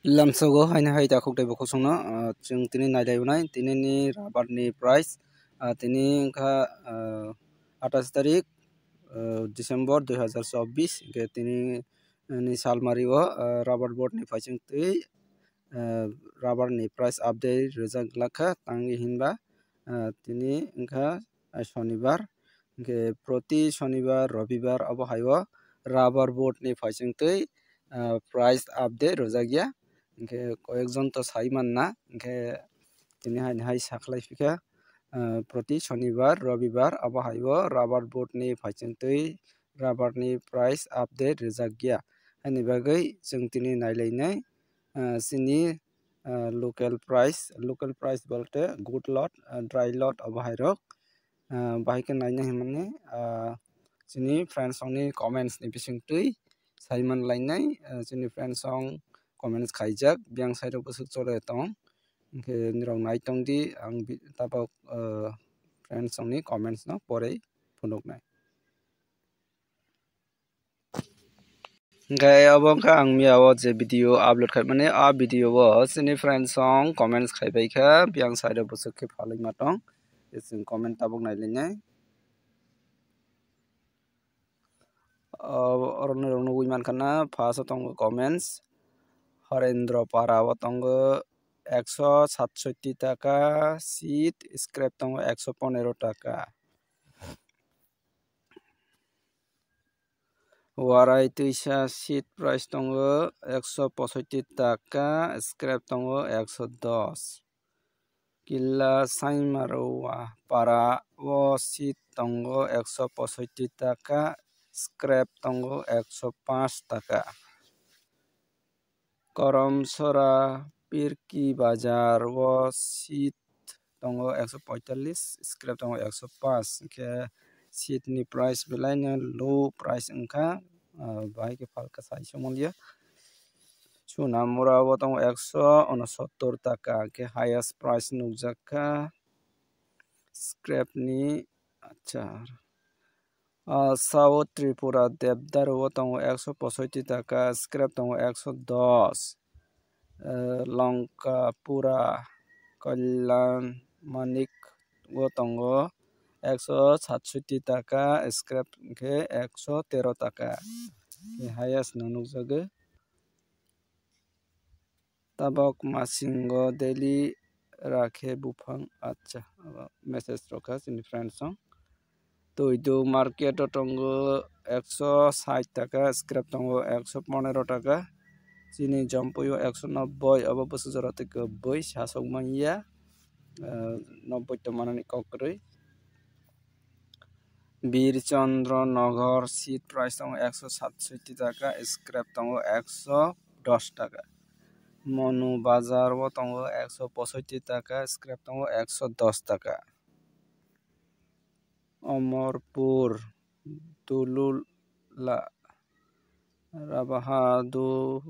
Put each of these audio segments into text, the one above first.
Lamsogo haina hai ta khoktai boko songno chung tini naidai unai tini ni rubber ni price tini kha 28 tarik Desember 2024 ke tini ni salmario rubber board ni phaiching tui rubber ni price update rijak lakha tangi hinba tini kha shonibar ke proti shonibar robibar abo hayo rubber board ni phaiching tui price update rijak ke কয়েকজন তো সাইমান না ke তিনি high সাখলাই ফিকা প্রতি শনিবার রবিবার আবহাইও rubber board ni ফাইচিংতৈ রাবার ni প্রাইস আপডেট রেজাক গিয়া হানি বাগৈ जों তিনি নাইলাইনাই সিনি লোকাল প্রাইস বলতে গুড লট ড্রাই লট আবহাইরক বাহিকে নাইনা হিমানে সিনি ফ্রেন্ড সংনি কমেন্টস ni bisingtৈ সাইমান লাইনাই সিনি ফ্রেন্ড সং comments khaijak biang side busuk chole tong ke nirong nai tong di ang tabok friends songni comments no pore phunuk nai gai abong kha ang miawo je video upload khai mane a video wo sini friends song comments khaibai kha biang side busuk ke phalai ma tong ising comment tabok nai lenai oron rong nugui man khana first tong comments Harendra Parawa tongo 167 টাকা seat scrap tongo 115 টাকা Warai tuisa sheet price tongo 165 টাকা scrap tongo 110 Killa Saimarowa para o sheet tongo 165 টাকা scrap tongo 105 টাকা Koromsora Pirki Bazar wo seat tongo 145 scrap tongo 105 ke seat ni price belaina low price engka bai ke falka sai somolia chuna mura wo tongo 169 taka ke highest price nugjaka scrap ni achar South Tripura Devdar wo tongo 165 taka scrap tongo 110 Langka Pura Kalyan Manik wo tongo 167 taka scrap ke 113 taka ke highest nanuk jage tabok masingo daily rakhe bufang acha message rokha sini friends song Toido market tongo 160 taka scrap tongo 115 taka Sini jampuyo 190 abo busu jarate ke boy sasok mangya 90 tamanani kokroi Birchandra Nagar seat price tongo 167 taka scrap tongo 110 taka Monu Bazar wo tongo 165 taka scrap tongo 110 taka Amarpur Tulula Rabahadu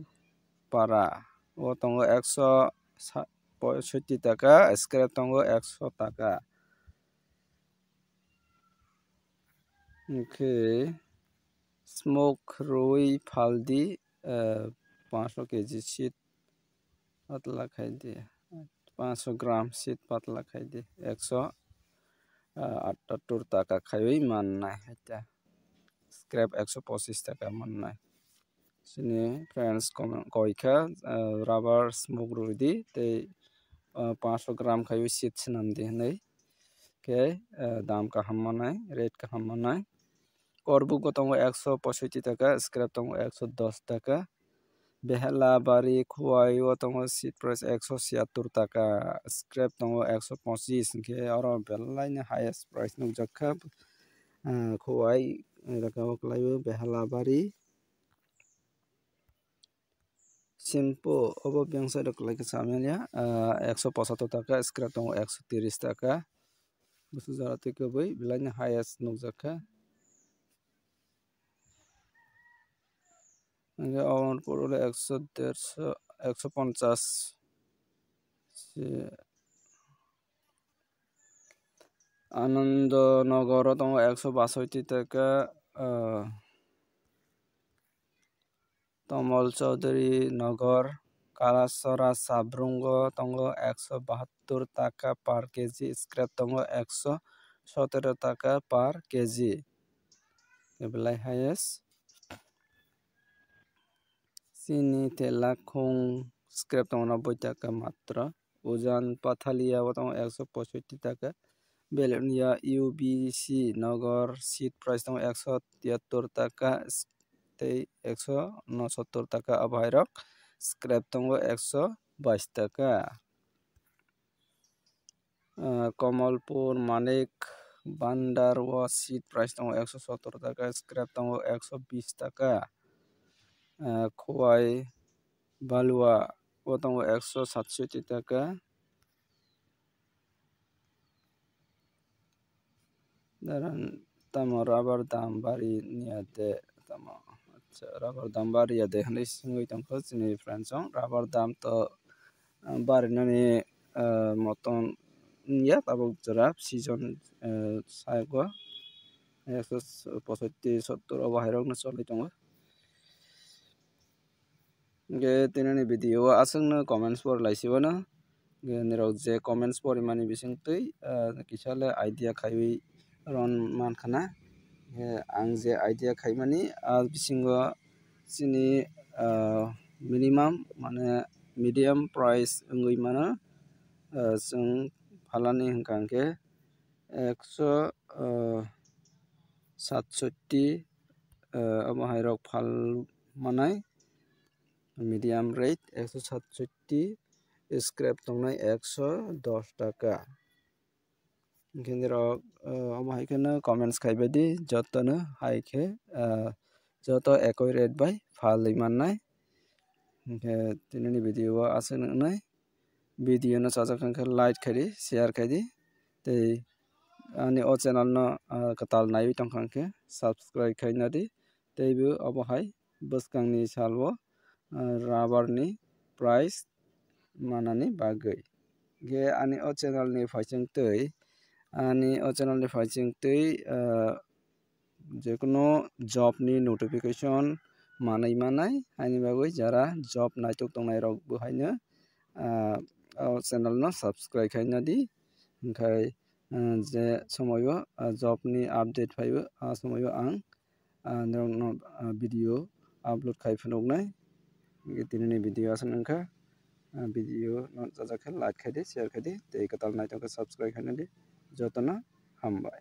Para wo tongo 165 taka scrap tongo 100 taka Okay smoke rui phaldi 500 kg sheet patla khai di 500 gram sheet patla khai di 178 taka khaioi mannai haita scrap 125 taka mannai sini friends koika rubber smoke rudi te 500 gram khaioi sheet sinam di nei ke dam ka hammanai rate ka hammanai Korbu ko tongo 165 taka scrap tongo 110 taka Behela Bari Khuai wo tongo seat price 176 taka scrap tongo 125 ke oro belaina highest price nukjakha Khuai rakawak layo Behela Bari Simpo obo biangsa dok lagi samanya 175 taka scrap tongo 130 taka busu jarate ke bai belaina highest nukjakha Awan purule 150 Anand Nagar tongo 162 taka Tamal Chaudhary Nagar Kalasora sabrungo tongo 172 taka per keji, scrap tongo 117 taka per keji. Belai highest. Sini telakung scrap tongo 90 taka matra. Ujan pathalia tongo 165 taka. Belonia UBC Nagor seat price tongo 173 taka. Tei 169 taka abhairok. Scrap tongo 122 taka. Kamalpur Manik Bandar was seat price tongo 117 taka. Scrap tongo 120 taka. Khowai Balua tongo 167 taka. Dan tamo rubber dam bari niade tamo rubber dam bari ade hani singoi tongko chini friends rubber dam to bari nani moton ya tabuk jora season saigo 165-70 bahirok na choli tongo ge tinani video asang na comments por laisibo na ge nirok je comments por mani bising tui kisale idea khaiwi ron mankhana ang je idea khaimani bisingo chini minimum mane medium price ongoi mana जों फालानि हंखांके 167 अमाहायरक फाल मानाय medium rate 167 scrap तंगनाय 110 टाका गेंदरक अमाहायखनो comments खाइबादि जतनो हाइखे जत एकय rate by फालि माननाय तिननि video आसननाय video no sajak kangkha like khaidi share khaidi tei ani o channel no katal naiwi tongkhankhe subscribe khainadi tei bu abo hai bwskang ni salwo rubber ni price manani bagui ge ani o channel ni phaising tei ani o channel ni phaising tei jekono job ni notification manai ani bagui jara job naitok tongnai rok bu haino channel no subscribe khaina di khai je somoyo job ni update phaibo somoyo ang no video upload khai phunoknai tinini video asan angkha video no jajak like khaidi share khaidi tei katal naitok subscribe khaina di jotona hambai।